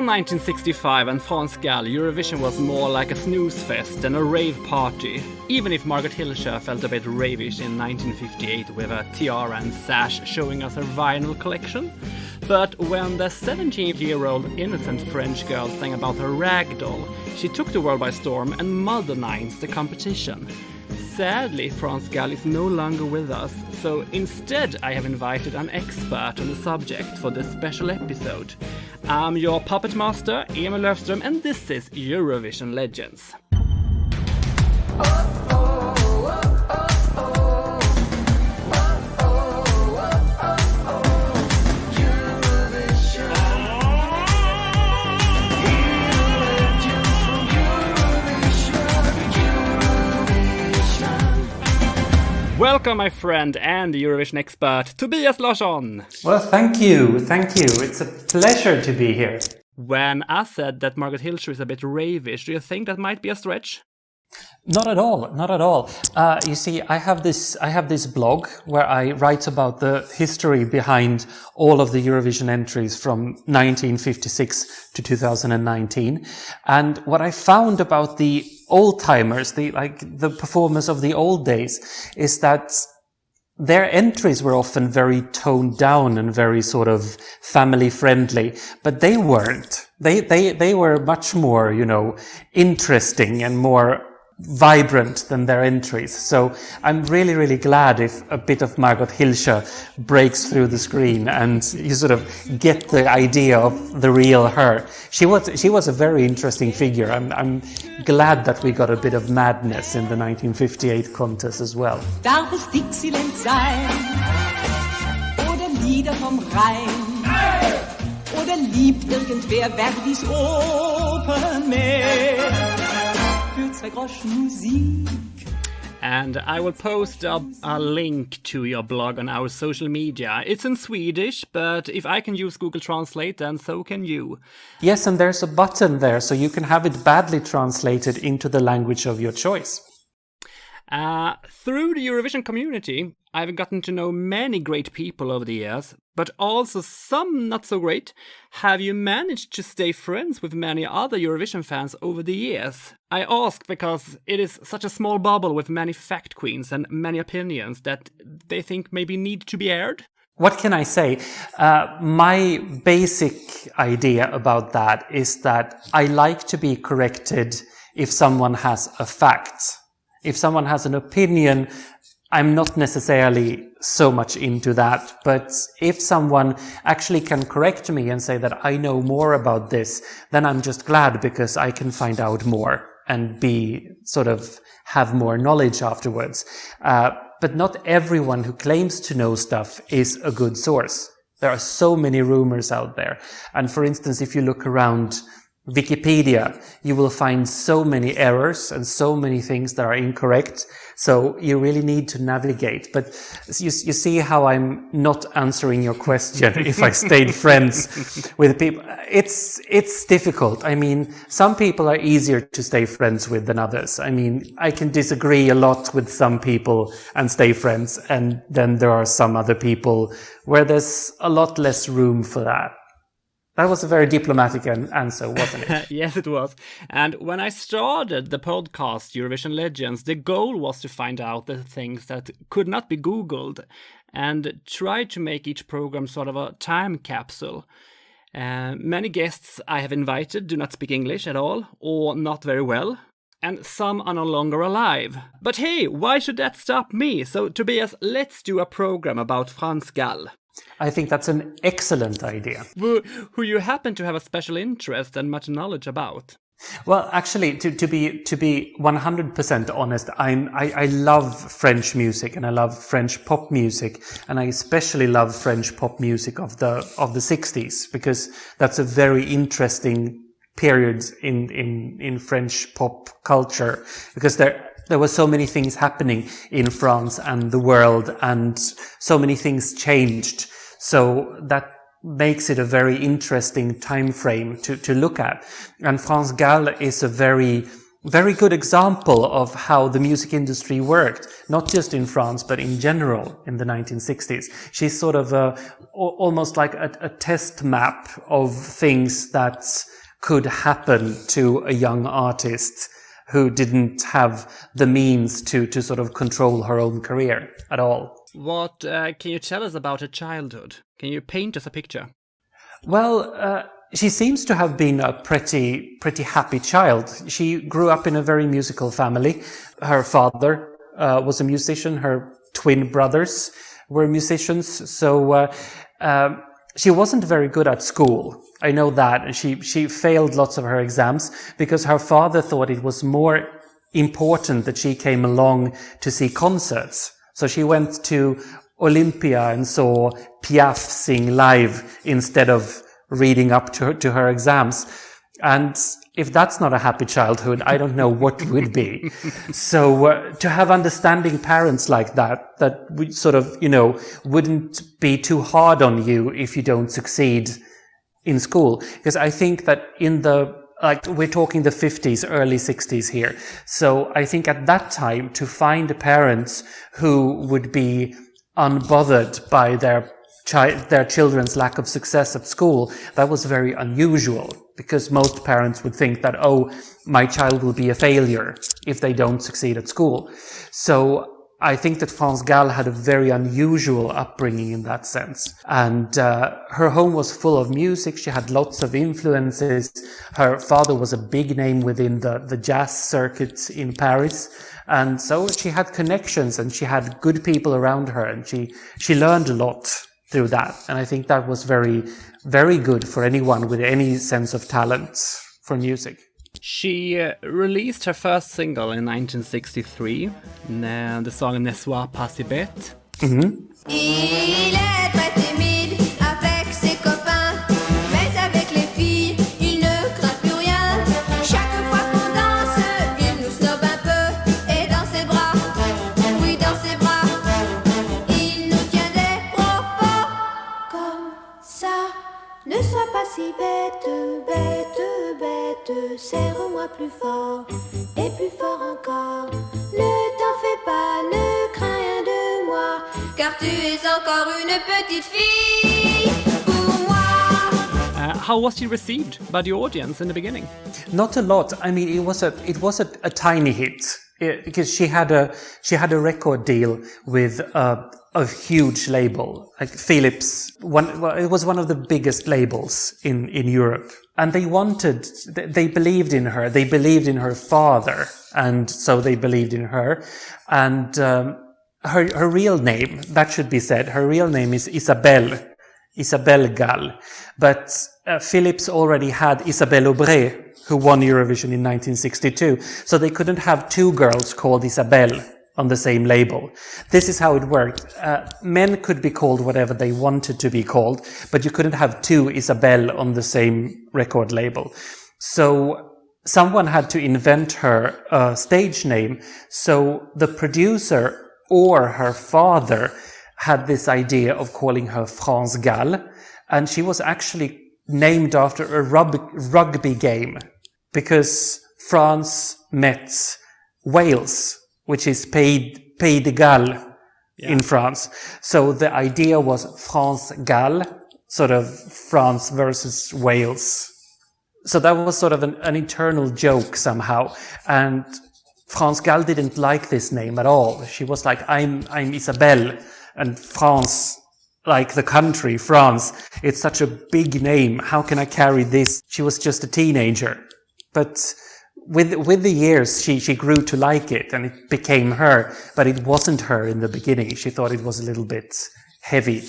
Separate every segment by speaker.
Speaker 1: 1965 and France Gall, Eurovision was more like a snooze fest than a rave party, even if Margot Hilscher felt a bit ravish in 1958 with a tiara and sash showing us her vinyl collection. But when the 17-year-old innocent French girl sang about her rag doll, she took the world by storm and modernized the competition. Sadly, France Gall is no longer with us, so instead I have invited an expert on the subject for this special episode. I'm your puppet master, Emil Löfström, and this is Eurovision Legends. Welcome, my friend and Eurovision expert, Tobias Larsson.
Speaker 2: Well, thank you. It's a pleasure to be here.
Speaker 1: When I said that Margot Hilscher is a bit ravish, do you think that might be a stretch?
Speaker 2: Not at all. You see, I have this blog where I write about the history behind all of the Eurovision entries from 1956 to 2019. And what I found about the old-timers, the performers of the old days, is that their entries were often very toned down and very sort of family friendly, but they weren't. They were much more, interesting and more vibrant than their entries. So I'm really glad if a bit of Margot Hilscher breaks through the screen and you sort of get the idea of the real her. She was a very interesting figure. I'm glad that we got a bit of madness in the 1958 contest as well.
Speaker 3: Darf es Dixieland sein? Oder Lieder vom Rhein? Oder liebt irgendwer Verdis Open Meer?
Speaker 1: And I will post a link to your blog on our social media. It's in Swedish, but if I can use Google Translate, then so can you.
Speaker 2: Yes, and there's a button there, so you can have it badly translated into the language of your choice.
Speaker 1: Through the Eurovision community, I've gotten to know many great people over the years, but also some not so great. Have you managed to stay friends with many other Eurovision fans over the years? I ask because it is such a small bubble with many fact queens and many opinions that they think maybe need to be aired.
Speaker 2: What can I say? My basic idea about that is that I like to be corrected if someone has a fact. If someone has an opinion, I'm not necessarily so much into that. But if someone actually can correct me and say that I know more about this, then I'm just glad because I can find out more and have more knowledge afterwards. But not everyone who claims to know stuff is a good source. There are so many rumors out there. And for instance, if you look around Wikipedia, you will find so many errors and so many things that are incorrect. So you really need to navigate. But you see how I'm not answering your question if I stayed friends with people. It's difficult. I mean, some people are easier to stay friends with than others. I mean, I can disagree a lot with some people and stay friends. And then there are some other people where there's a lot less room for that. That was a very diplomatic answer, wasn't it?
Speaker 1: Yes, it was. And when I started the podcast Eurovision Legends, the goal was to find out the things that could not be Googled and try to make each program sort of a time capsule. Many guests I have invited do not speak English at all or not very well. And some are no longer alive. But hey, why should that stop me? So Tobias, let's do a program about France Gall.
Speaker 2: I think that's an excellent idea.
Speaker 1: Who you happen to have a special interest and much knowledge about.
Speaker 2: Well, actually, to be 100% honest, I love French music and I love French pop music, and I especially love French pop music of the 60s because that's a very interesting period in French pop culture because there were so many things happening in France and the world, and so many things changed. So that makes it a very interesting time frame to look at. And France Gall is a very very good example of how the music industry worked, not just in France, but in general in the 1960s. She's sort of almost like a test map of things that could happen to a young artist who didn't have the means to sort of control her own career at all.
Speaker 1: What can you tell us about her childhood? Can you paint us a picture?
Speaker 2: Well, she seems to have been a pretty happy child. She grew up in a very musical family. Her father was a musician. Her twin brothers were musicians. So she wasn't very good at school. I know that. She failed lots of her exams because her father thought it was more important that she came along to see concerts. So she went to Olympia and saw Piaf sing live instead of reading up to her exams. And if that's not a happy childhood, I don't know what would be. So to have understanding parents like that would sort of, wouldn't be too hard on you if you don't succeed in school. Because I think that we're talking the 50s, early 60s here. So I think at that time, to find parents who would be unbothered by their children's lack of success at school, that was very unusual, because most parents would think that, my child will be a failure if they don't succeed at school. So I think that France Gall had a very unusual upbringing in that sense. And her home was full of music. She had lots of influences. Her father was a big name within the jazz circuit in Paris. And so she had connections and she had good people around her, and she learned a lot through that. And I think that was very, very good for anyone with any sense of talent for music.
Speaker 1: She released her first single in 1963, the song Ne sois pas si bête.
Speaker 2: Mm-hmm.
Speaker 4: Il est très timide avec ses copains, mais avec les filles, il ne craint plus rien. Chaque fois qu'on danse, il nous snob un peu, et dans ses bras, oui dans ses bras, il nous tient des propos comme ça. Ne sois pas si bête, bête, bête, serre-moi plus fort, et plus fort encore. Ne t'en fais pas, ne crains rien de moi, car tu es encore une petite fille pour moi.
Speaker 1: How was she received by the audience in the beginning?
Speaker 2: Not a lot. I mean, it was a tiny hit, because she had a record deal with a huge label, like Philips. It was one of the biggest labels in Europe. And they believed in her. They believed in her father. And so they believed in her. And her real name, that should be said, her real name is Isabelle Gall. But Philips already had Isabelle Aubray, who won Eurovision in 1962. So they couldn't have two girls called Isabelle on the same label. This is how it worked. Men could be called whatever they wanted to be called, but you couldn't have two Isabelle on the same record label. So someone had to invent her a stage name. So the producer or her father had this idea of calling her France Gall, and she was actually named after a rugby game, because France met Wales, which is Pays de Galles in France. So the idea was France Gall, sort of France versus Wales. So that was sort of an internal joke somehow. And France Gall didn't like this name at all. She was like, I'm Isabelle, and France, like the country, France, it's such a big name. How can I carry this? She was just a teenager. But with the years, she grew to like it, and it became her, but it wasn't her in the beginning. She thought it was a little bit heavy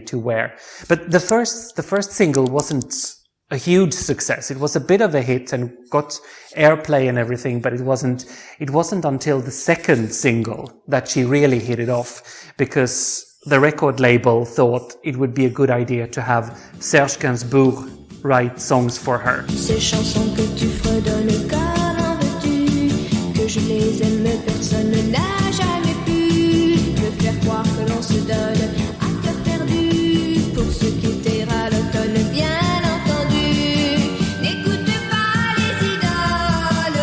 Speaker 2: to wear. But the first single wasn't a huge success. It was a bit of a hit and got airplay and everything, but it wasn't until the second single that she really hit it off, because the record label thought it would be a good idea to have Serge Gainsbourg write songs for her.
Speaker 4: Ces chansons que tu fredonnes, comment veux-tu que je les aime? Personne n'a jamais pu me faire croire que l'on se donne à cœur perdu pour ce qui t'ira l'automne, bien entendu. N'écoute pas les idoles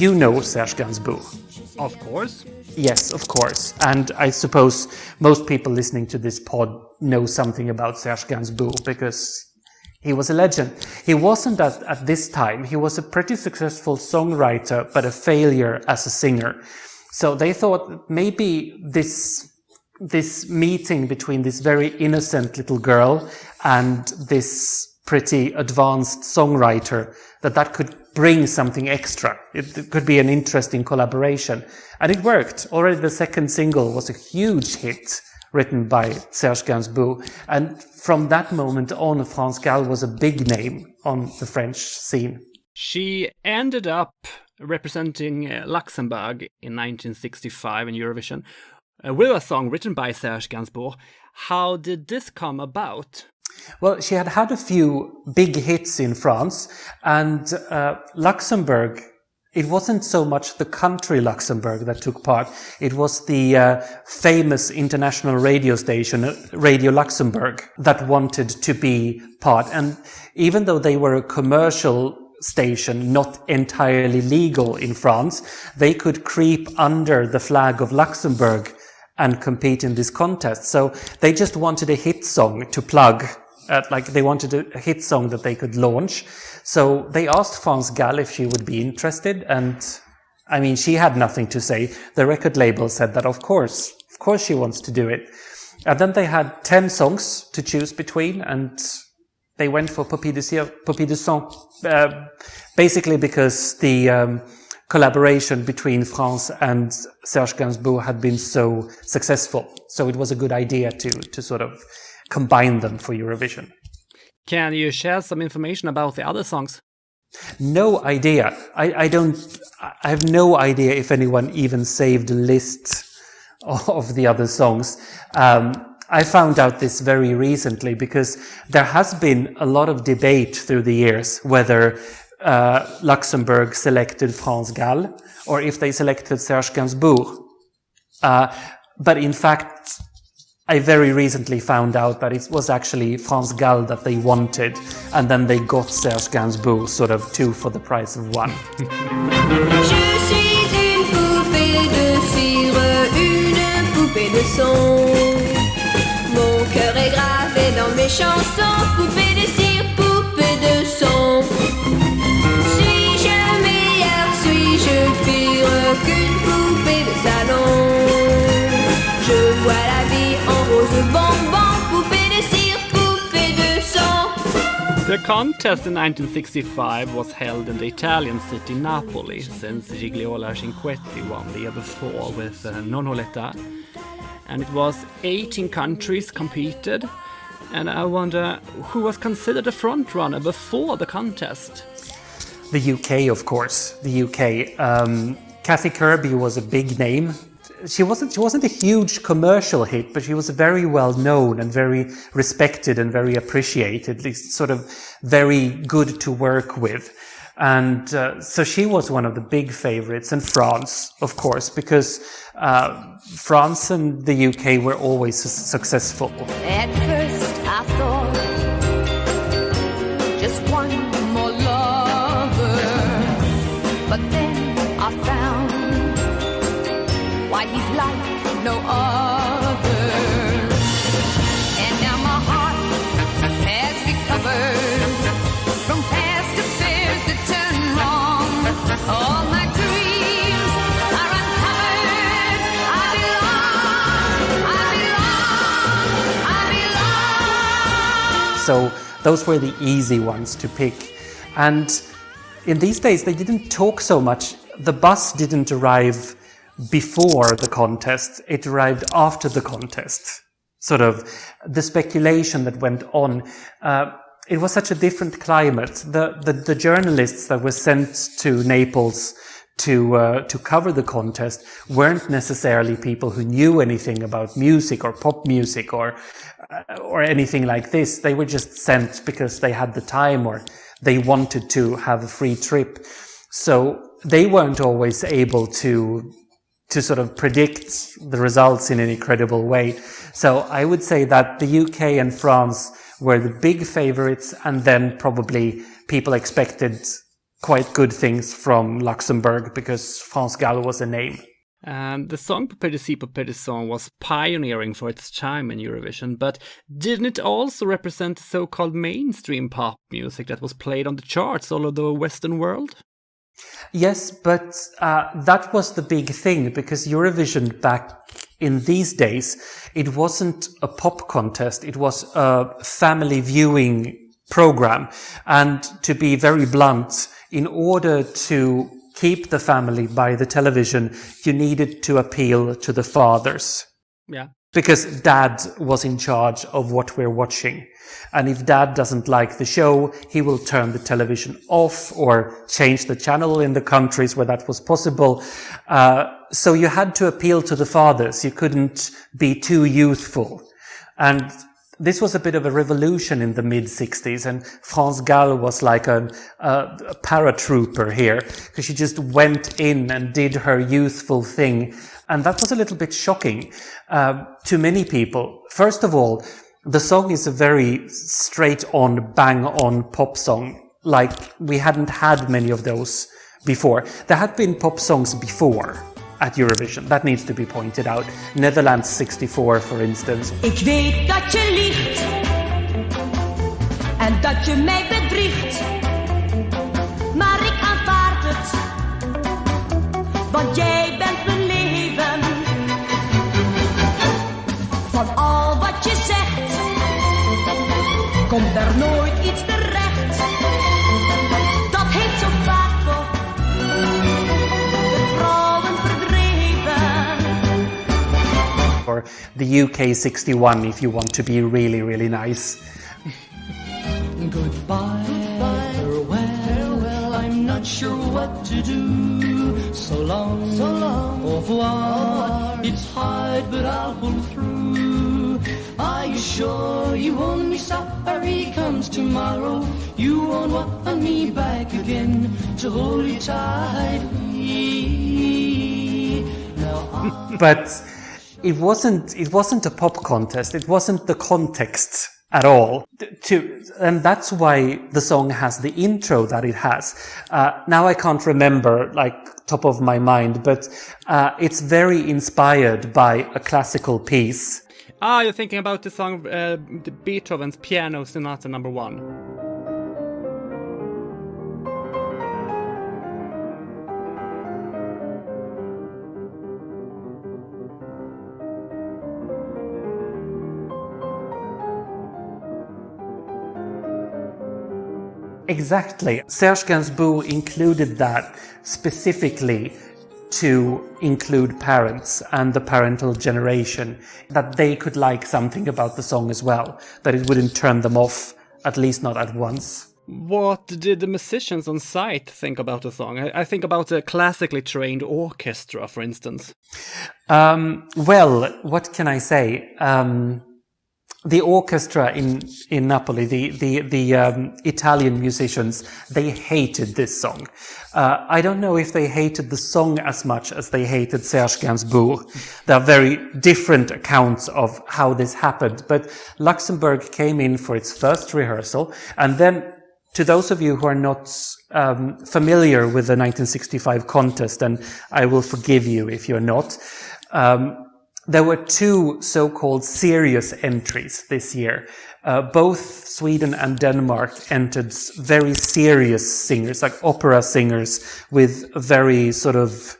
Speaker 2: You know Serge Gainsbourg.
Speaker 1: Of course.
Speaker 2: Yes, of course. And I suppose most people listening to this pod know something about Serge Gainsbourg because he was a legend. He wasn't at this time. He was a pretty successful songwriter, but a failure as a singer. So they thought maybe this meeting between this very innocent little girl and this pretty advanced songwriter, that could bring something extra. It could be an interesting collaboration. And it worked. Already the second single was a huge hit written by Serge Gainsbourg. And from that moment on, France Gall was a big name on the French scene.
Speaker 1: She ended up representing Luxembourg in 1965 in Eurovision with a song written by Serge Gainsbourg. How did this come about?
Speaker 2: Well, she had a few big hits in France, and Luxembourg, it wasn't so much the country Luxembourg that took part, it was the famous international radio station, Radio Luxembourg, that wanted to be part. And even though they were a commercial station, not entirely legal in France, they could creep under the flag of Luxembourg and compete in this contest. So they just wanted a hit song to plug. They wanted a hit song that they could launch. So they asked France Gall if she would be interested. And I mean, she had nothing to say. The record label said that of course she wants to do it. And then they had 10 songs to choose between, and they went for Popie de Sang, basically because the collaboration between France and Serge Gainsbourg had been so successful. So it was a good idea to sort of combine them for Eurovision.
Speaker 1: Can you share some information about the other songs?
Speaker 2: No idea. I have no idea if anyone even saved a list of the other songs. I found out this very recently because there has been a lot of debate through the years whether Luxembourg selected France Gall or if they selected Serge Gainsbourg. But in fact, I very recently found out that it was actually France Gall that they wanted, and then they got Serge Gainsbourg, sort of 2 for the price of 1.
Speaker 4: Je suis une poupée de cire, une poupée de son. Mon cœur est gravé dans mes chansons, poupée de cire, poupée de son. Suis-je meilleure, suis-je pire qu'une poupée de salon? Je vois la vie en rose bonbon, poupée de cire, poupée de son.
Speaker 1: The contest in 1965 was held in the Italian city Napoli, since Gigliola Cinquetti won the year before with Nonoletta. And it was 18 countries competed. And I wonder who was considered a front-runner before the contest?
Speaker 2: The UK, of course. The UK. Kathy Kirby was a big name. She wasn't a huge commercial hit, but she was very well known and very respected and very appreciated, at least sort of very good to work with. And so she was one of the big favorites. And France, of course, because France and the UK were always successful.
Speaker 3: At first I thought just one more lover, but then I found why he's like no other. And now my heart has recovered from past affairs that turned wrong. All my dreams are uncovered. I belong.
Speaker 2: So those were the easy ones to pick. And in these days, they didn't talk so much. The bus didn't arrive before the contest, it arrived after the contest. Sort of the speculation that went on. It was such a different climate. The journalists that were sent to Naples to cover the contest weren't necessarily people who knew anything about music or pop music or anything like this. They were just sent because they had the time or they wanted to have a free trip. So they weren't always able to sort of predict the results in any credible way. So I would say that the UK and France were the big favorites, and then probably people expected quite good things from Luxembourg because France Gall was a name.
Speaker 1: The song Petit Petit Song was pioneering for its time in Eurovision, but didn't it also represent the so-called mainstream pop music that was played on the charts all over the Western world?
Speaker 2: Yes, but that was the big thing, because Eurovision back in these days, it wasn't a pop contest, it was a family viewing program. And to be very blunt, in order to keep the family by the television, you needed to appeal to the fathers.
Speaker 1: Yeah.
Speaker 2: Because dad was in charge of what we're watching. And if dad doesn't like the show, he will turn the television off or change the channel in the countries where that was possible. So you had to appeal to the fathers. You couldn't be too youthful. And this was a bit of a revolution in the mid-60s, and France Gall was like a paratrooper here, because she just went in and did her youthful thing. And that was a little bit shocking to many people. First of all, the song is a very straight-on, bang-on pop song, like we hadn't had many of those before. There had been pop songs before at Eurovision. That needs to be pointed out. Netherlands 64, for instance.
Speaker 3: Ik weet dat je liegt en dat je mij bedriegt, maar ik aanvaard het, want jij bent mijn leven. Van al wat je zegt, komt er nooit iets terecht. Dat heeft zo vaak toch de vrouwen verdreven.
Speaker 2: Or the UK 61, if you want to be really, really nice.
Speaker 5: Goodbye, farewell, I'm not sure what to do. So long, au revoir, it's hard but I'll pull through. Are you sure you won't be sorry comes tomorrow? You won't want me back again to hold you tightly. Now
Speaker 2: But it wasn't a pop contest. It wasn't the context at all. And that's why the song has the intro that it has. Now I can't remember, like, top of my mind, but it's very inspired by a classical piece.
Speaker 1: You're thinking about the song Beethoven's Piano Sonata No. 1.
Speaker 2: Exactly. Serge Gainsbourg included that specifically to include parents and the parental generation, that they could like something about the song as well, that it wouldn't turn them off, at least not at once.
Speaker 1: What did the musicians on site think about the song? I think about a classically trained orchestra, for instance.
Speaker 2: Well, what can I say? The orchestra in Napoli, the Italian musicians, they hated this song. I don't know if they hated the song as much as they hated Serge Gainsbourg. There are very different accounts of how this happened, but Luxembourg came in for its first rehearsal, and then, to those of you who are not familiar with the 1965 contest, and I will forgive you if you're not, there were two so-called serious entries this year. Both Sweden and Denmark entered very serious singers, like opera singers with very sort of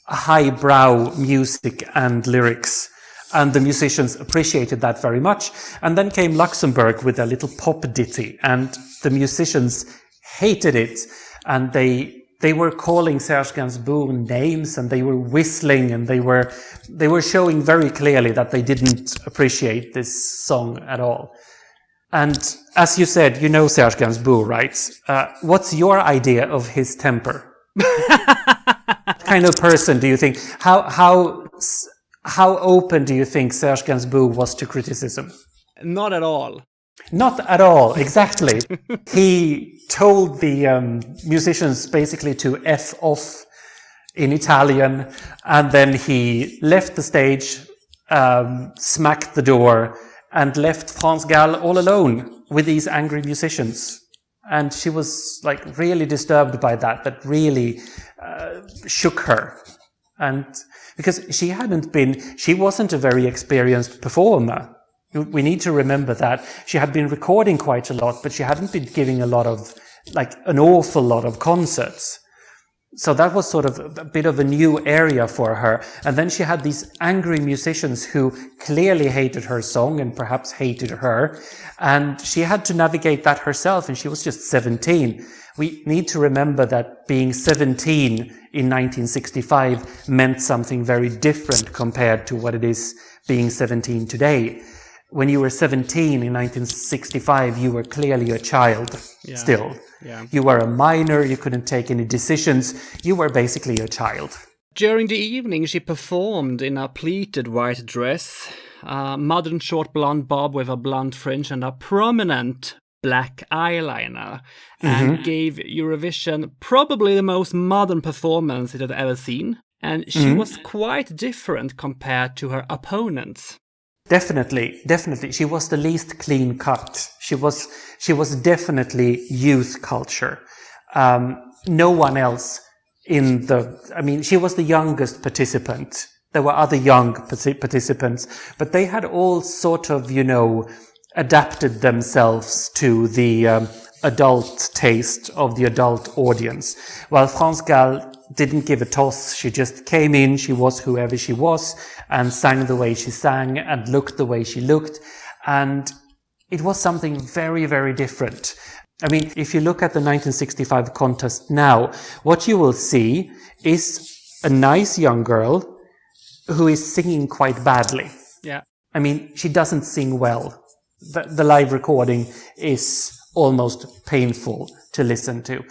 Speaker 2: highbrow music and lyrics. And the musicians appreciated that very much. And then came Luxembourg with a little pop ditty, and the musicians hated it, and they were calling Serge Gainsbourg names, and they were whistling, and they were showing very clearly that they didn't appreciate this song at all. And as you said, you know Serge Gainsbourg, right? What's your idea of his temper? What kind of person do you think? How open do you think Serge Gainsbourg was to criticism?
Speaker 1: Not at all.
Speaker 2: Not at all, exactly. He told the musicians basically to F off in Italian, and then he left the stage, smacked the door, and left France Gall all alone with these angry musicians. And she was like really disturbed by that. That really shook her. And because she wasn't a very experienced performer. We need to remember that she had been recording quite a lot, but she hadn't been giving an awful lot of concerts. So that was sort of a bit of a new area for her. And then she had these angry musicians who clearly hated her song and perhaps hated her. And she had to navigate that herself, and she was just 17. We need to remember that being 17 in 1965 meant something very different compared to what it is being 17 today. When you were 17 in 1965, you were clearly a child still.
Speaker 1: Yeah.
Speaker 2: You were a minor, you couldn't take any decisions. You were basically a child.
Speaker 1: During the evening, she performed in a pleated white dress, a modern short blonde bob with a blonde fringe and a prominent black eyeliner, and gave Eurovision probably the most modern performance it had ever seen. And she was quite different compared to her opponents.
Speaker 2: Definitely. She was the least clean cut. She was definitely youth culture. No one else she was the youngest participant. There were other young participants, but they had all sort of, adapted themselves to the adult taste of the adult audience. While France Gall didn't give a toss. She just came in, she was whoever she was, and sang the way she sang, and looked the way she looked. And it was something very, very different. I mean, if you look at the 1965 contest now, what you will see is a nice young girl who is singing quite badly.
Speaker 1: Yeah.
Speaker 2: I mean, she doesn't sing well. The live recording is almost painful to listen to.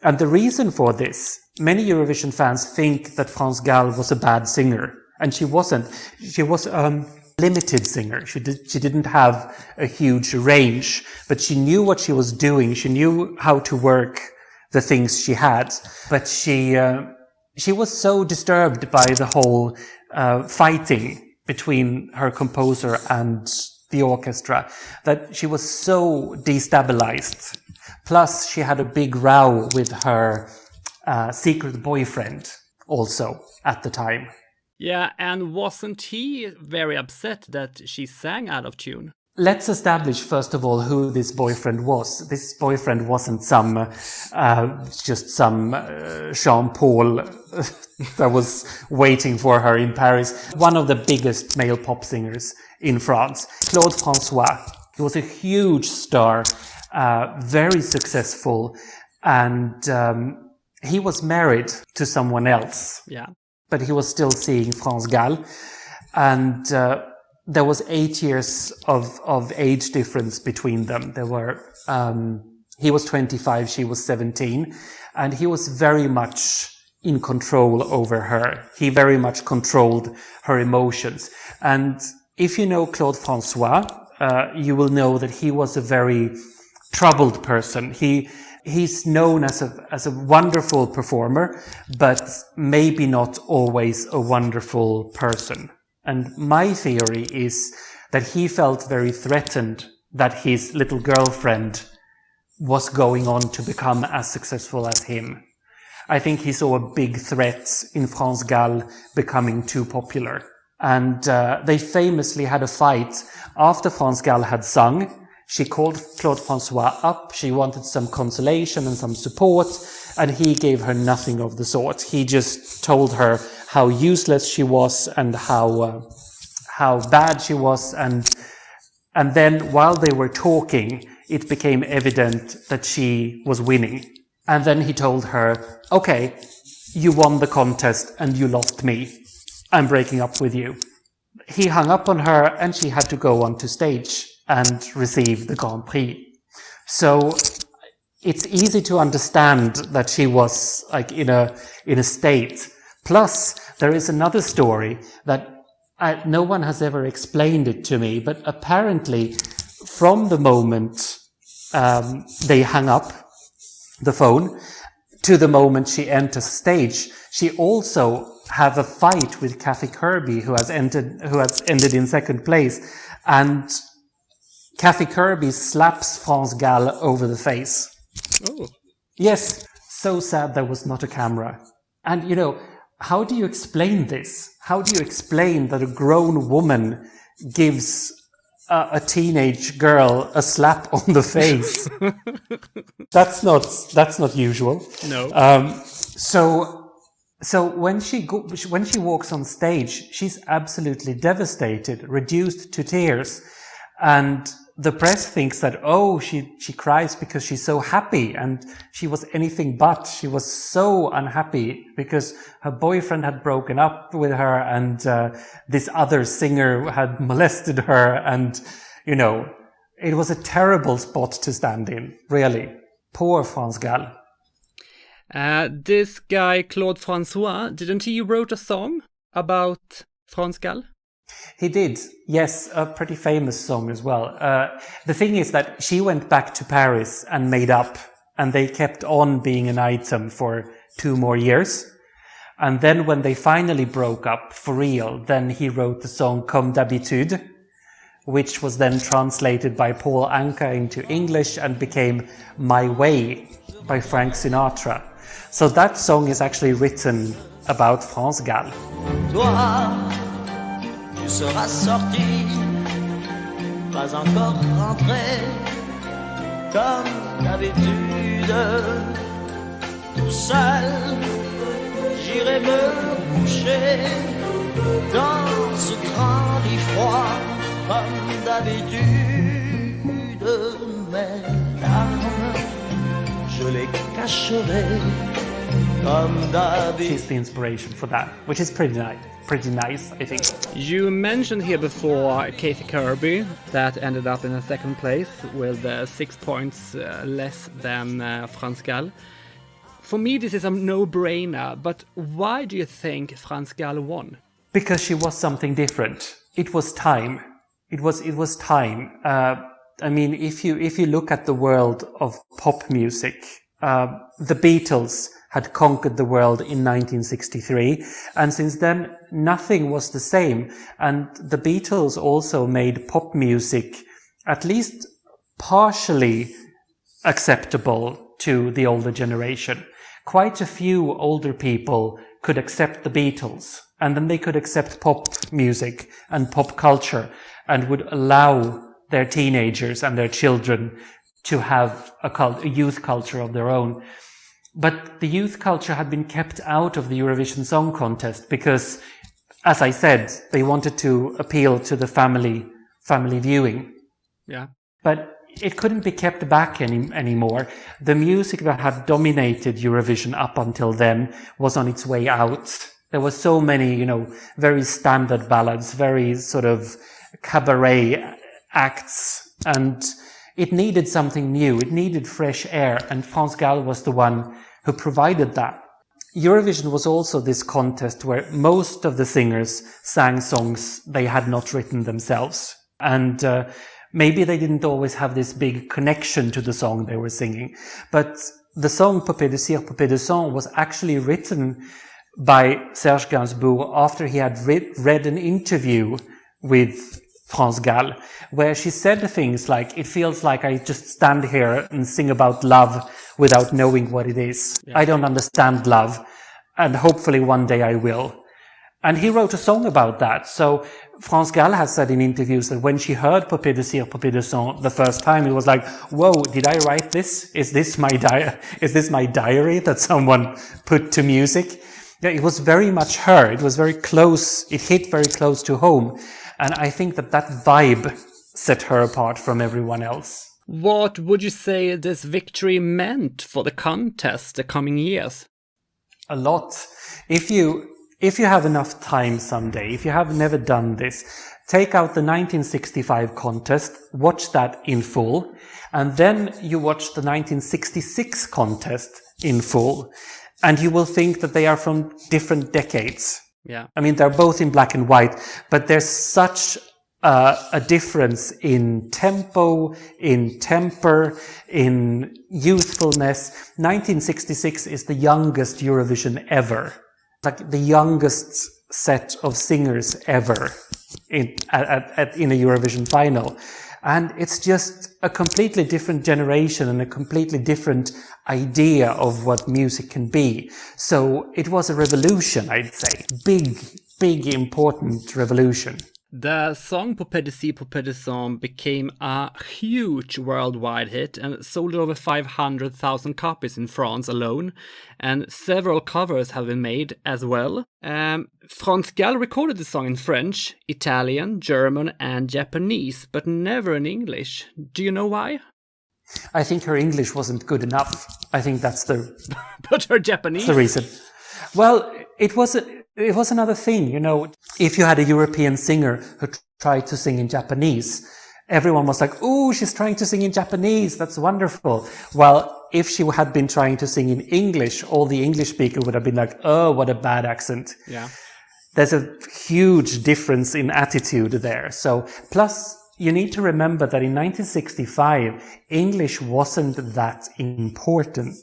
Speaker 2: And the reason for this, many Eurovision fans think that France Gall was a bad singer. And she wasn't. She was a limited singer. She didn't have a huge range, but she knew what she was doing. She knew how to work the things she had. But she was so disturbed by the whole fighting between her composer and the orchestra that she was so destabilized. Plus, she had a big row with her secret boyfriend also at the time.
Speaker 1: Yeah, and wasn't he very upset that she sang out of tune?
Speaker 2: Let's establish, first of all, who this boyfriend was. This boyfriend wasn't some Jean-Paul that was waiting for her in Paris. One of the biggest male pop singers in France, Claude François. He was a huge star, very successful, and he was married to someone else.
Speaker 1: Yeah.
Speaker 2: But he was still seeing France Gall. And there was 8 years of age difference between them. He was 25, she was 17. And he was very much in control over her. He very much controlled her emotions. And if you know Claude François, you will know that he was a very troubled person. He's known as a wonderful performer, but maybe not always a wonderful person. And my theory is that he felt very threatened that his little girlfriend was going on to become as successful as him. I think he saw a big threat in France Gall becoming too popular. And they famously had a fight after France Gall had sung. She called Claude François up. She wanted some consolation and some support, and he gave her nothing of the sort. He just told her how useless she was and how bad she was, and then while they were talking, it became evident that she was winning. And then he told her, "Okay, you won the contest and you lost me. I'm breaking up with you." He hung up on her, and she had to go onto stage and receive the Grand Prix. So it's easy to understand that she was like in a state. Plus, there is another story that no one has ever explained it to me, but apparently from the moment they hung up the phone to the moment she enters stage, she also have a fight with Kathy Kirby, who has ended in second place, and Kathy Kirby slaps France Gall over the face.
Speaker 1: Oh.
Speaker 2: Yes, so sad there was not a camera. And, you know, how do you explain this? How do you explain that a grown woman gives a teenage girl a slap on the face? That's not usual.
Speaker 1: No.
Speaker 2: So when she walks on stage, she's absolutely devastated, reduced to tears, and the press thinks that, oh, she cries because she's so happy, and she was anything but. She was so unhappy because her boyfriend had broken up with her, and this other singer had molested her, and, you know, it was a terrible spot to stand in, really. Poor France Gall.
Speaker 1: This guy, Claude François, didn't he wrote a song about France Gall?
Speaker 2: He did, yes, a pretty famous song as well. The thing is that she went back to Paris and made up, and they kept on being an item for 2 more years. And then when they finally broke up for real, then he wrote the song Comme d'habitude, which was then translated by Paul Anka into English and became My Way by Frank Sinatra. So that song is actually written about France Gall.
Speaker 5: Toi, tu seras sorti, pas encore rentré, comme d'habitude, tout seul, j'irai me coucher dans ce grand lit froid, comme d'habitude, mes larmes, je les cacherai, comme d'habitude.
Speaker 2: She's the inspiration for that, which is pretty nice, I think.
Speaker 1: You mentioned here before Kathy Kirby, that ended up in a second place with 6 points less than France Gall. For me, this is a no-brainer, but why do you think France Gall won?
Speaker 2: Because she was something different. It was time. It was time. I mean, if you look at the world of pop music, the Beatles had conquered the world in 1963, and since then nothing was the same. And the Beatles also made pop music at least partially acceptable to the older generation. Quite a few older people could accept the Beatles, and then they could accept pop music and pop culture, and would allow their teenagers and their children to have a youth culture of their own. But the youth culture had been kept out of the Eurovision Song Contest because, as I said, they wanted to appeal to the family viewing.
Speaker 1: Yeah.
Speaker 2: But it couldn't be kept back anymore. The music that had dominated Eurovision up until then was on its way out. There were so many, very standard ballads, very sort of cabaret acts, and it needed something new. It needed fresh air, and France Gall was the one who provided that. Eurovision was also this contest where most of the singers sang songs they had not written themselves. And maybe they didn't always have this big connection to the song they were singing. But the song Poupée de cire, Poupée de sang was actually written by Serge Gainsbourg after he had read an interview with France Gall, where she said things like, it feels like I just stand here and sing about love without knowing what it is. Yeah. I don't understand love, and hopefully one day I will. And he wrote a song about that. So France Gall has said in interviews that when she heard Poupée de cire, Poupée de sang the first time, it was like, whoa, did I write this? Is this my diary that someone put to music? Yeah, it was very much her. It was very close. It hit very close to home. And I think that vibe set her apart from everyone else.
Speaker 1: What would you say this victory meant for the contest the coming years?
Speaker 2: A lot. If you have enough time someday, if you have never done this, take out the 1965 contest, watch that in full, and then you watch the 1966 contest in full, and you will think that they are from different decades.
Speaker 1: Yeah.
Speaker 2: I mean, they're both in black and white, but there's such a difference in tempo, in temper, in youthfulness. 1966 is the youngest Eurovision ever. Like the youngest set of singers ever in a Eurovision final. And it's just a completely different generation and a completely different idea of what music can be. So it was a revolution, I'd say. Big, important revolution.
Speaker 1: The song Popédécie Popédéson became a huge worldwide hit and sold over 500,000 copies in France alone, and several covers have been made as well. France Gall recorded the song in French, Italian, German and Japanese, but never in English. Do you know why?
Speaker 2: I think her English wasn't good enough. I think that's the...
Speaker 1: But her Japanese?
Speaker 2: The reason. Well, it was another thing, you know. If you had a European singer who tried to sing in Japanese, everyone was like, "Ooh, she's trying to sing in Japanese. That's wonderful." Well, if she had been trying to sing in English, all the English speakers would have been like, "Oh, what a bad accent."
Speaker 1: Yeah.
Speaker 2: There's a huge difference in attitude there. So, plus, you need to remember that in 1965, English wasn't that important.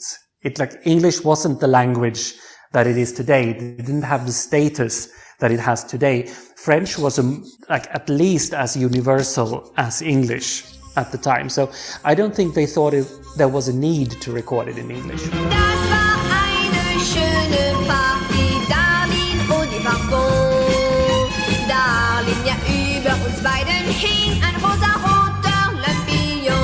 Speaker 2: English wasn't the language that it is today. It didn't have the status that it has today. French was at least as universal as English at the time. So I don't think they thought there was a need to record it in English.
Speaker 4: Das war eine schöne Party, Darlin und die Barbon. Darlin, ja über uns beiden hing ein rosa-roter Lampion.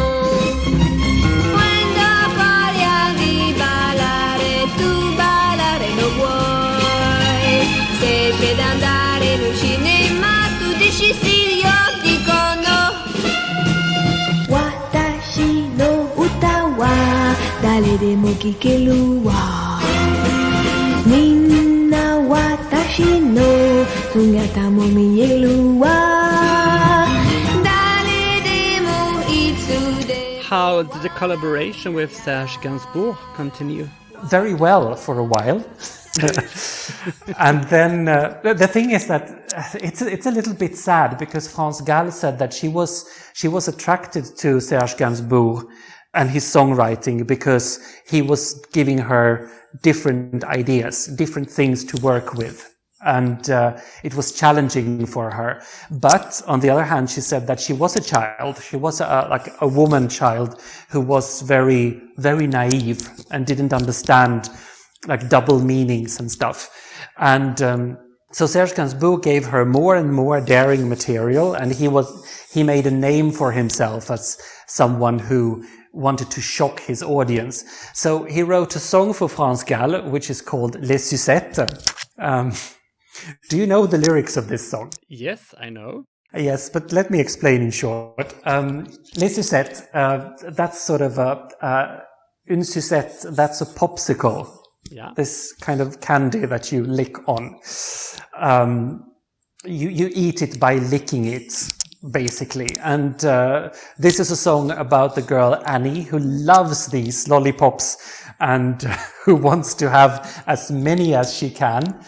Speaker 4: Quando poi arriva l'are, tu ballare lo vuoi. Se per andare in un cinema, tu decidi io dicono. Watashi no uta wa dare demo kikeru wa. Minna watashi no sugata mo miieru wa. Dare demo itsude.
Speaker 1: How did the collaboration with Serge Gainsbourg continue?
Speaker 2: Very well for a while. And then the thing is that it's a little bit sad, because France Gall said that she was attracted to Serge Gainsbourg and his songwriting because he was giving her different ideas, different things to work with. And it was challenging for her. But on the other hand, she said that she was a child. She was a woman child who was very, very naive and didn't understand double meanings and stuff. And so Serge Gainsbourg gave her more and more daring material, and he made a name for himself as someone who wanted to shock his audience. So he wrote a song for France Gall, which is called Les Sucettes. Do you know the lyrics of this song?
Speaker 1: Yes, I know.
Speaker 2: Yes, but let me explain in short. Les Sucettes, that's sort of une sucette, that's a popsicle.
Speaker 1: Yeah.
Speaker 2: This kind of candy that you lick on. You eat it by licking it, basically. And this is a song about the girl Annie, who loves these lollipops and who wants to have as many as she can.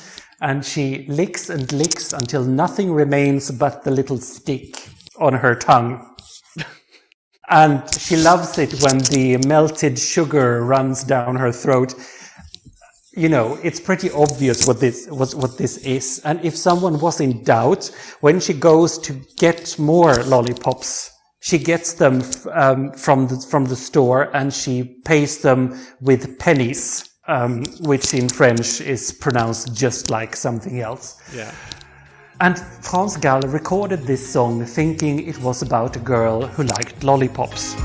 Speaker 2: And she licks and licks until nothing remains but the little stick on her tongue. And she loves it when the melted sugar runs down her throat. You know, it's pretty obvious what this is. And if someone was in doubt, when she goes to get more lollipops, she gets them from the store, and she pays them with pennies, which in French is pronounced just like something else.
Speaker 1: Yeah.
Speaker 2: And France Gall recorded this song thinking it was about a girl who liked lollipops.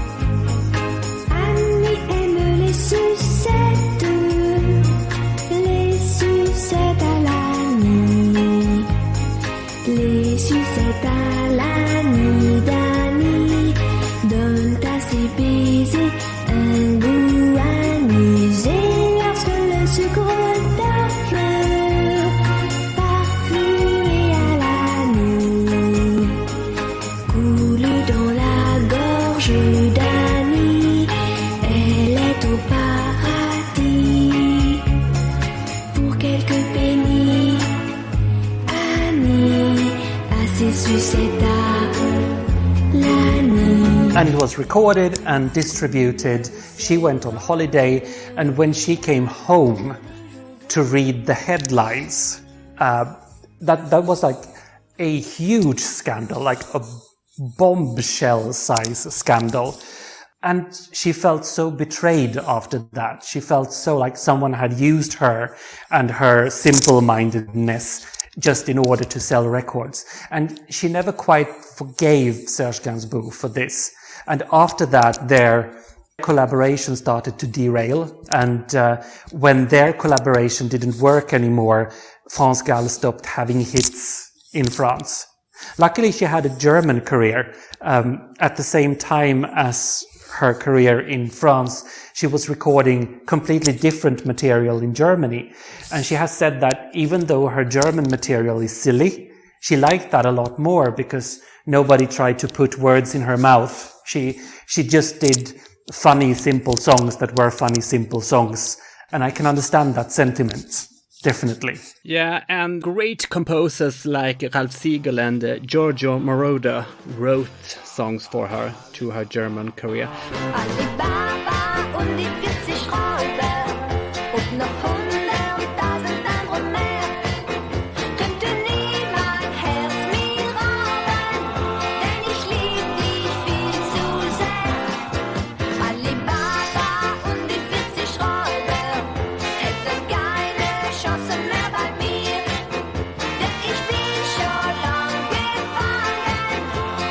Speaker 2: And it was recorded and distributed. She went on holiday, and when she came home to read the headlines, that was like a huge scandal, like a bombshell-size scandal. And she felt so betrayed after that. She felt so like someone had used her and her simple-mindedness just in order to sell records. And she never quite forgave Serge Gainsbourg for this. And after that, their collaboration started to derail. And when their collaboration didn't work anymore, France Gall stopped having hits in France. Luckily, she had a German career. At the same time as her career in France, she was recording completely different material in Germany. And she has said that even though her German material is silly, she liked that a lot more because nobody tried to put words in her mouth. She just did funny, simple songs that were funny, simple songs. And I can understand that sentiment. Definitely.
Speaker 1: Yeah, and great composers like Ralph Siegel and Giorgio Moroder wrote songs for her to her German career.
Speaker 4: Alibaba und die 40 Räuber und noch 100.000 andere mehr. Könnte niemand Herz mir rauben, denn ich lieb dich viel zu sehr. Alibaba und die 40 Räuber hätten keine Chance mehr bei mir, denn ich bin schon lang gefangen,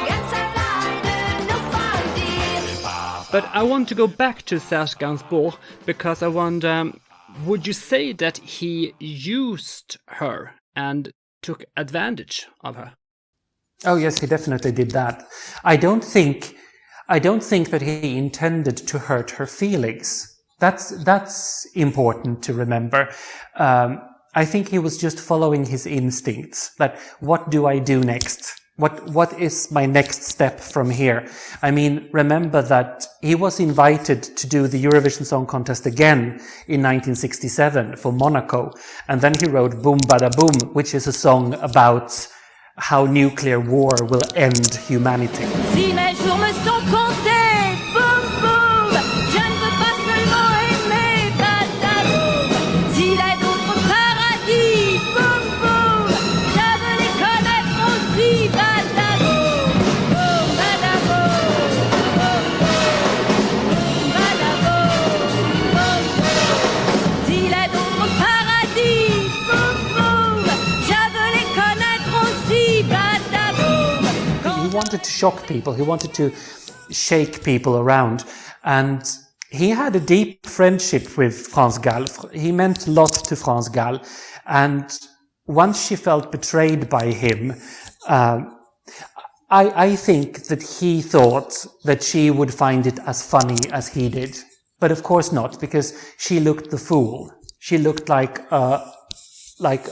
Speaker 4: ganz alleine nur von dir.
Speaker 1: But I want to go back to Serge Gainsbourg because I wonder, would you say that he used her and took advantage of her?
Speaker 2: Oh yes, he definitely did that. I don't think that he intended to hurt her feelings. That's important to remember. I think he was just following his instincts. That what do I do next? What is my next step from here? I mean, remember that he was invited to do the Eurovision Song Contest again in 1967 for Monaco. And then he wrote Boom Bada Boom, which is a song about how nuclear war will end humanity.
Speaker 3: Si mes jours me sont comptés, boum boum, je ne veux pas seulement aimer, badaboum. S'il a d'autres paradis, boum boum, je veux les connaître aussi, badaboum. Boum badaboum, boum boum, badaboum, boum boum. S'il a d'autres paradis, boum boum, je veux les connaître aussi, badaboum.
Speaker 2: He wanted to shock people. He wanted to shake people around. And he had a deep friendship with France Gall. He meant a lot to France Gall. And once she felt betrayed by him, I think that he thought that she would find it as funny as he did. But of course not, because she looked the fool. She looked like a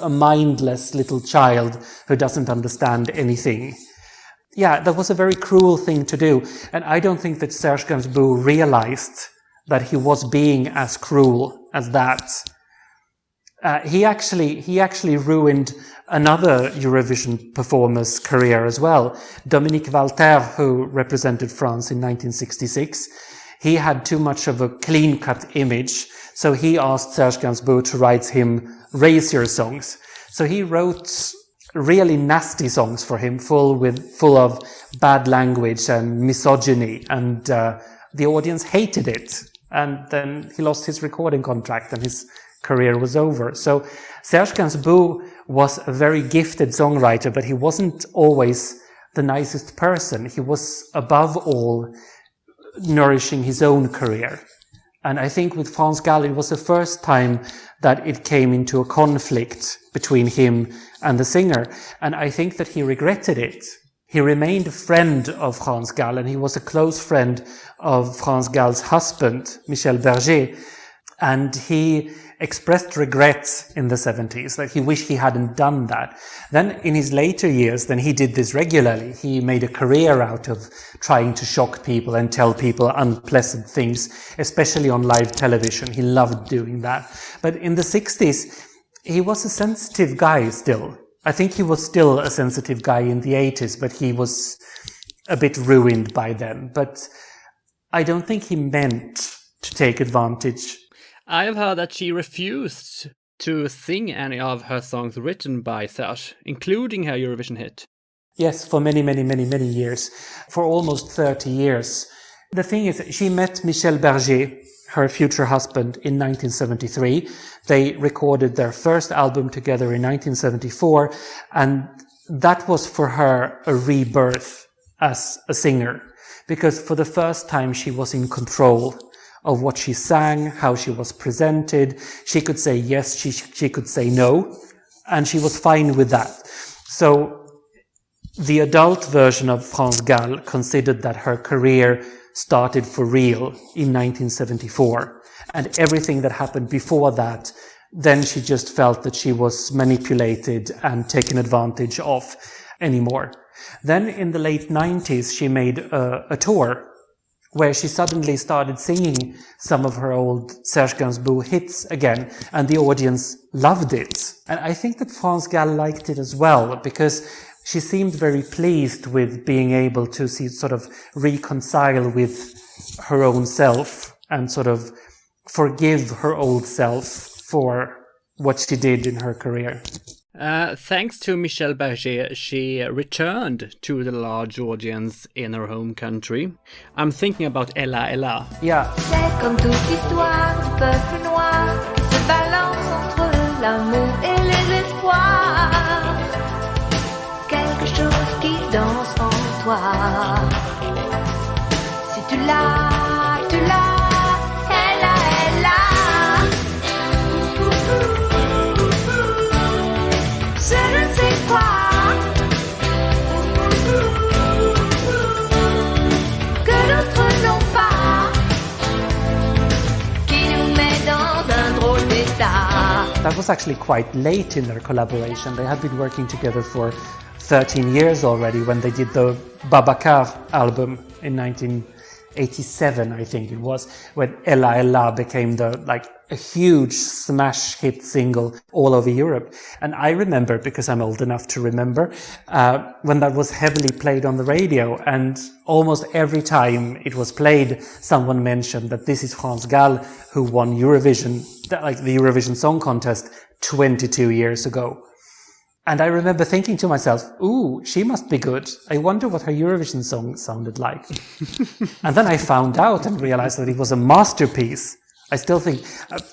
Speaker 2: mindless little child who doesn't understand anything. Yeah, that was a very cruel thing to do. And I don't think that Serge Gainsbourg realized that he was being as cruel as that. He actually ruined another Eurovision performer's career as well. Dominique Walter, who represented France in 1966, he had too much of a clean-cut image. So he asked Serge Gainsbourg to write him racier songs. So he wrote really nasty songs for him, full of bad language and misogyny, and the audience hated it. And then he lost his recording contract and his career was over. So Serge Gainsbourg was a very gifted songwriter, but he wasn't always the nicest person. He was above all nourishing his own career. And I think with France Gall, it was the first time that it came into a conflict between him and the singer. And I think that he regretted it. He remained a friend of France Gall, and he was a close friend of France Gall's husband, Michel Berger. And he expressed regret in the 70s, that he wished he hadn't done that. Then in his later years, then he did this regularly. He made a career out of trying to shock people and tell people unpleasant things, especially on live television. He loved doing that. But in the 60s, he was a sensitive guy still. I think he was still a sensitive guy in the 80s, but he was a bit ruined by then. But I don't think he meant to take advantage.
Speaker 1: I've heard that she refused to sing any of her songs written by Serge, including her Eurovision hit.
Speaker 2: Yes, for many, many, many, many years. For almost 30 years. The thing is, she met Michel Berger, her future husband, in 1973. They recorded their first album together in 1974, and that was for her a rebirth as a singer, because for the first time she was in control of what she sang, how she was presented. She could say yes, she could say no, and she was fine with that. So the adult version of France Gall considered that her career started for real in 1974, and everything that happened before that, then she just felt that she was manipulated and taken advantage of anymore. Then in the late 90s, she made a tour where she suddenly started singing some of her old Serge Gainsbourg hits again, and the audience loved it. And I think that France Gall liked it as well, because she seemed very pleased with being able to sort of reconcile with her own self and sort of forgive her old self for what she did in her career.
Speaker 1: Thanks to Michel Berger, she returned to the large audience in her home country. I'm thinking about Ella Ella.
Speaker 2: Yeah.
Speaker 3: C'est comme toute l'histoire du peuple noir qui se balance entre l'amour et les espoirs. Quelque chose qui danse en toi. Si tu l'as, tu l'as. Ella, Ella. C'est je ne sais quoi que d'autres n'ont pas, qui nous met dans un drôle d'état.
Speaker 2: That was actually quite late in their collaboration. They had been working together for 13 years already when they did the Babacar album in 1987, I think it was, when Ella Ella became a huge smash hit single all over Europe. And I remember, because I'm old enough to remember, when that was heavily played on the radio, and almost every time it was played, someone mentioned that this is France Gall, who won Eurovision, the Eurovision Song Contest 22 years ago. And I remember thinking to myself, ooh, she must be good. I wonder what her Eurovision song sounded like. And then I found out and realized that it was a masterpiece. I still think,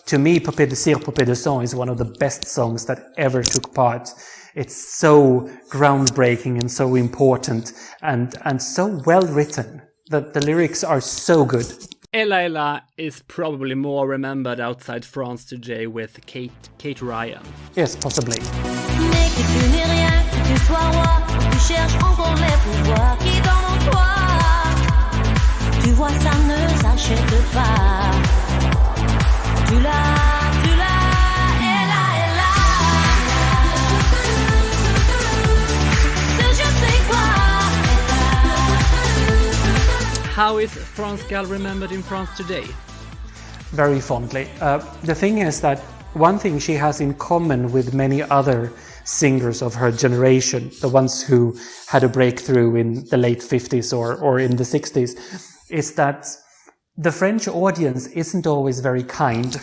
Speaker 2: to me, Poupée de cire, Poupée de sang is one of the best songs that ever took part. It's so groundbreaking and so important and so well written that the lyrics are so good.
Speaker 1: Ella Ella is probably more remembered outside France today with Kate Ryan.
Speaker 2: Yes, possibly.
Speaker 3: Mais que tu n'es rien, que tu sois roi, tu cherches encore les pouvoirs qui dorment en toi. Tu vois, ça ne s'achète pas. Tu l'as, Ella, Ella. C'est je sais quoi.
Speaker 1: How is France Gall remembered in France today?
Speaker 2: Very fondly. The thing is that one thing she has in common with many other singers of her generation, the ones who had a breakthrough in the late 50s or in the 60s, is that the French audience isn't always very kind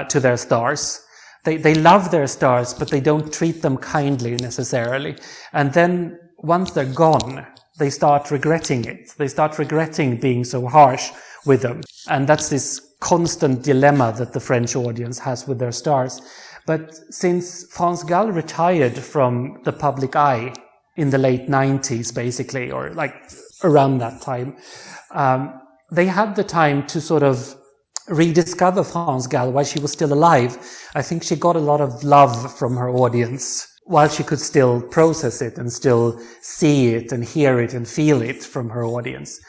Speaker 2: to their stars. They love their stars, but they don't treat them kindly necessarily. And then once they're gone, they start regretting it. They start regretting being so harsh with them. And that's this constant dilemma that the French audience has with their stars. But since France Gall retired from the public eye in the late 90s, basically, or around that time, they had the time to sort of rediscover France Gall while she was still alive. I think she got a lot of love from her audience while she could still process it and still see it and hear it and feel it from her audience.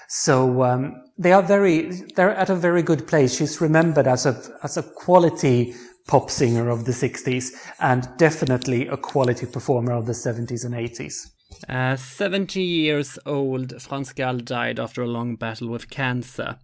Speaker 2: So they're at a very good place. She's remembered as a quality pop singer of the 60s and definitely a quality performer of the 70s and 80s.
Speaker 1: 70 years old, France Gall died after a long battle with cancer.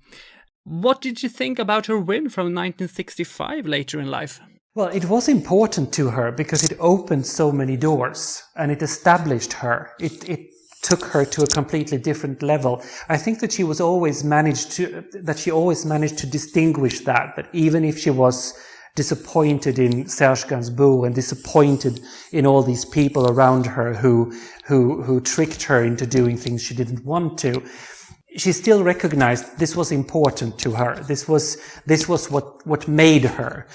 Speaker 1: What did you think about her win from 1965 later in life?
Speaker 2: Well, it was important to her because it opened so many doors and it established her. It took her to a completely different level. I think that she always managed to distinguish that even if she was disappointed in Serge Gainsbourg and disappointed in all these people around her who tricked her into doing things she didn't want to, she still recognized this was important to her. This was what made her.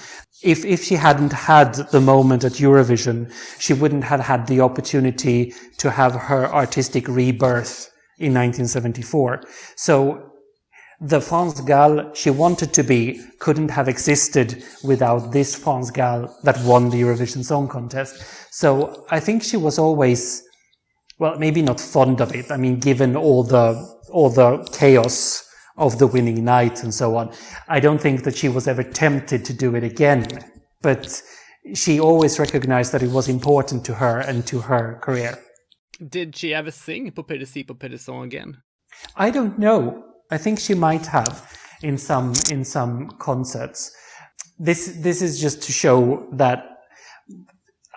Speaker 2: If she hadn't had the moment at Eurovision, she wouldn't have had the opportunity to have her artistic rebirth in 1974. So the France Gall she wanted to be couldn't have existed without this France Gall that won the Eurovision Song Contest. So I think she was always, well, maybe not fond of it. I mean, given all the chaos of the winning night and so on, I don't think that she was ever tempted to do it again. But she always recognized that it was important to her and to her career.
Speaker 1: Did she ever sing På Pédessi på Pédesson again?
Speaker 2: I don't know. I think she might have in some concerts. This is just to show that,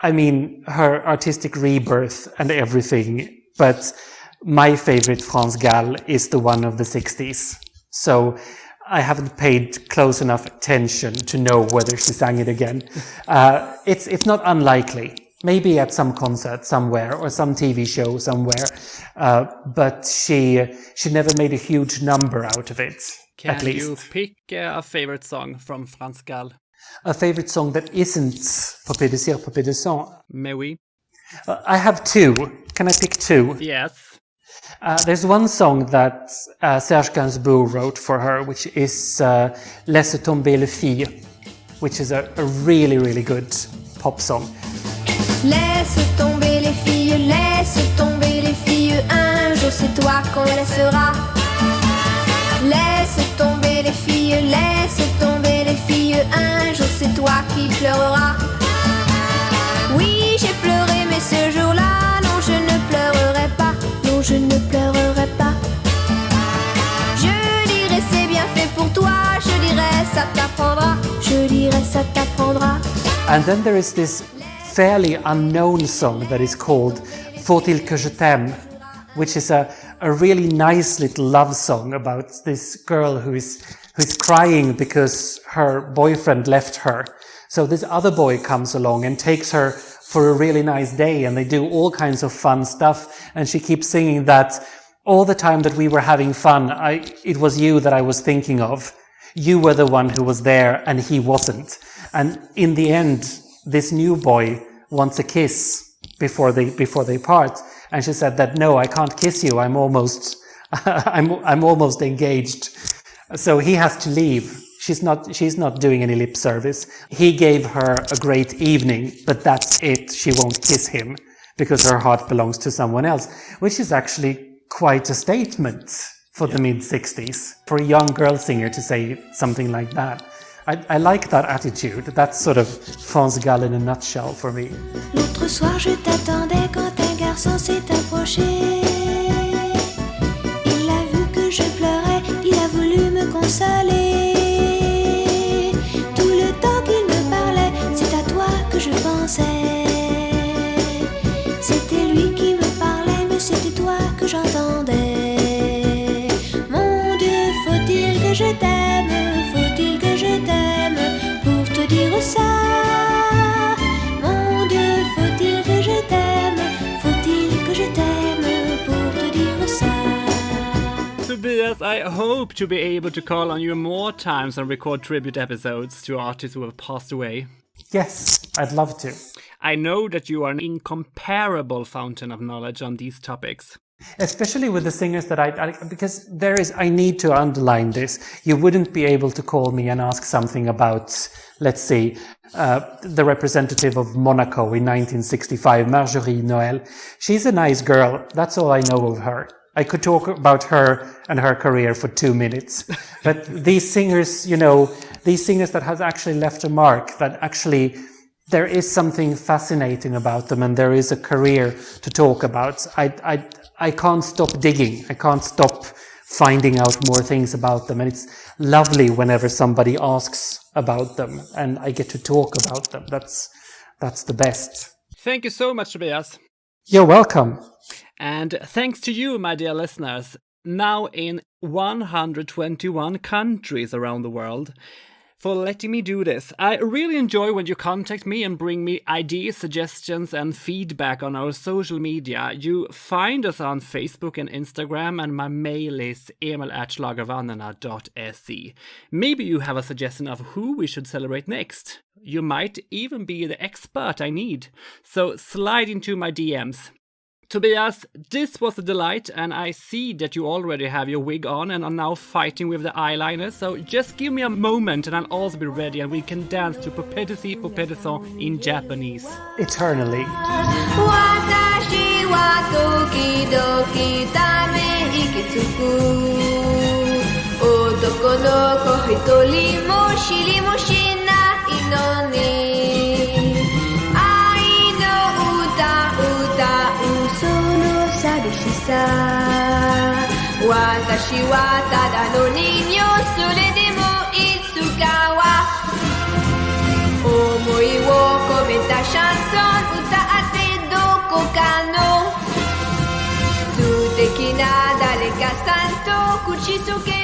Speaker 2: I mean, her artistic rebirth and everything, but my favorite France Gall is the one of the 60s. So I haven't paid close enough attention to know whether she sang it again. It's not unlikely. Maybe at some concert somewhere or some TV show somewhere, but she never made a huge number out of it. At least.
Speaker 1: Can you pick a favorite song from France Gall?
Speaker 2: A favorite song that isn't På Pédessi på Pédesson?
Speaker 1: Mais oui.
Speaker 2: I have two. Can I pick two?
Speaker 1: Yes.
Speaker 2: There's one song that Serge Gainsbourg wrote for her, which is Laisse tomber les filles, which is a really, really good pop song.
Speaker 4: Laisse tomber les filles, un jour c'est toi qu'on laissera. Laisse tomber les filles, un jour c'est toi qui pleureras. Oui, j'ai pleuré, mais ce jour-là, non, je ne pleurerai pas. Non, je ne pleurerai pas. Je dirais c'est bien fait pour toi, je dirais ça t'apprendra. Je dirais ça t'apprendra.
Speaker 2: And then there is this fairly unknown song that is called Faut-il que je t'aime, which is a really nice little love song about this girl who's crying because her boyfriend left her. So this other boy comes along and takes her for a really nice day, and they do all kinds of fun stuff, and she keeps singing that all the time that we were having fun, it was you that I was thinking of. You were the one who was there and he wasn't. And in the end, this new boy wants a kiss before they part, and she said that no, I can't kiss you. I'm almost engaged. So he has to leave. She's not doing any lip service. He gave her a great evening, but that's it. She won't kiss him because her heart belongs to someone else, which is actually quite a statement for the mid-60s for a young girl singer to say something like that. I like that attitude. That's sort of France Gall in a nutshell for me.
Speaker 3: L'autre soir, je t'attendais quand un garçon s'est approché. Il a vu que je pleurais, il a voulu me consoler. Tout le temps qu'il me parlait, c'est à toi que je pensais. C'était lui qui me parlait, mais c'était toi que j'entendais. Mon Dieu, faut-il que je t'aime? Faut-il que je t'aime pour te dire ça? Mon Dieu, faut-il que je t'aime? Faut-il que je t'aime pour te dire ça?
Speaker 1: Tobias, I hope to be able to call on you more times and record tribute episodes to artists who have passed away.
Speaker 2: Yes, I'd love to.
Speaker 1: I know that you are an incomparable fountain of knowledge on these topics.
Speaker 2: Especially with the singers that because I need to underline this. You wouldn't be able to call me and ask something about, let's say, the representative of Monaco in 1965, Marjorie Noël. She's a nice girl. That's all I know of her. I could talk about her and her career for 2 minutes. But these singers, these singers that has actually left a mark, that actually there is something fascinating about them and there is a career to talk about. I can't stop digging. I can't stop finding out more things about them. And it's lovely whenever somebody asks about them and I get to talk about them. That's the best.
Speaker 1: Thank you so much, Tobias.
Speaker 2: You're welcome.
Speaker 1: And thanks to you, my dear listeners, now in 121 countries around the world. for letting me do this. I really enjoy when you contact me and bring me ideas, suggestions and feedback on our social media. You find us on Facebook and Instagram, and my mail is emil@schlagervännerna.se. Maybe you have a suggestion of who we should celebrate next. You might even be the expert I need. So slide into my DMs. Tobias, this was a delight, and I see that you already have your wig on and are now fighting with the eyeliner, so just give me a moment and I'll also be ready and we can dance to Popedesi Popedeson in Japanese.
Speaker 2: Eternally.
Speaker 4: 私は時々ため息つく男の子一人も知りもしないのに愛の歌歌うその寂しさ私はただの人形それでもいつかは思いを込めたシャンソン歌ってどこかの素敵な誰かさんと口づけ